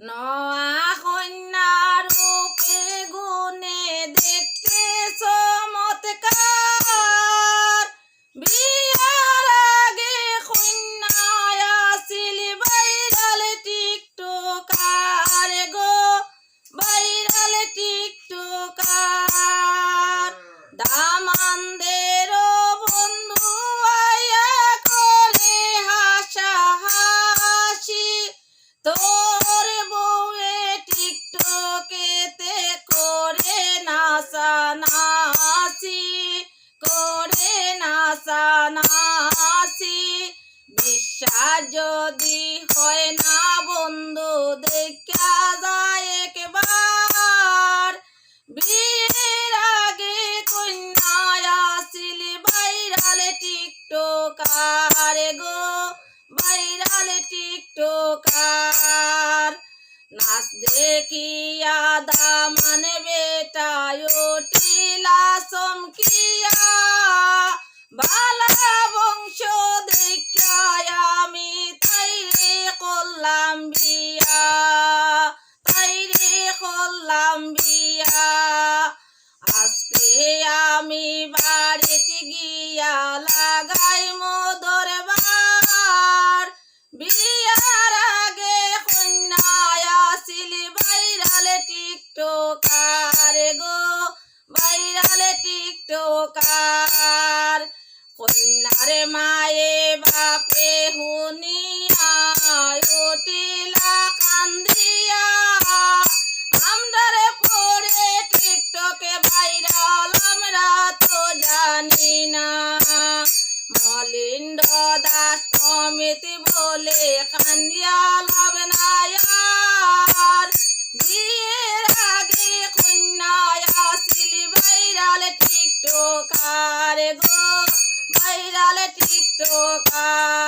নয়া কন্যার রূপে গুণে দেখতে চমৎকার। বিয়ার আগে কন্যায় আছিল ভাইরাল টিকটকার গো, ভাইরাল টিকটকার। দামানদেরও বন্ধু আয়া করে হাসাহাসি, তোর বউয়ে টিকটকেতে করে নাচানাচি, করে নাচানাচি। বিশ্বাস যদি হয় না বন্ধু দেখা যায় একবার। বিয়ের আগে কন্যায় আছিল ভাইরাল টিকটকার গো, ভাইরাল টিকটকার। নাচ দেখিয়া দামান বেটায় উঠিলা চমকিয়া, বালা বংশ দেখায় আমি তাইরে করলাম বিয়া, তাইরে করলাম বিয়া। আজকে আমি বাড়িতে গিয়া লাগাই দরবার। বিয়ার আগে কন্যায় আছিল ভাইরাল টিকটকার গো, ভাইরাল টিকটকার। কন্যার মায়ে বাপে হুনিয়া উঠিলা কান্দিয়া, আমরারে পড়ে টিকটকে ভাইরাল আমরা তো জানি না। মলিন্দ দাস অমিতি বলে কান্দিয়া লাভ নাই আর। বিয়ের আগে কন্যায় আছিল ভাইরাল টিকটকার গো, ভাইরাল টিকটকার।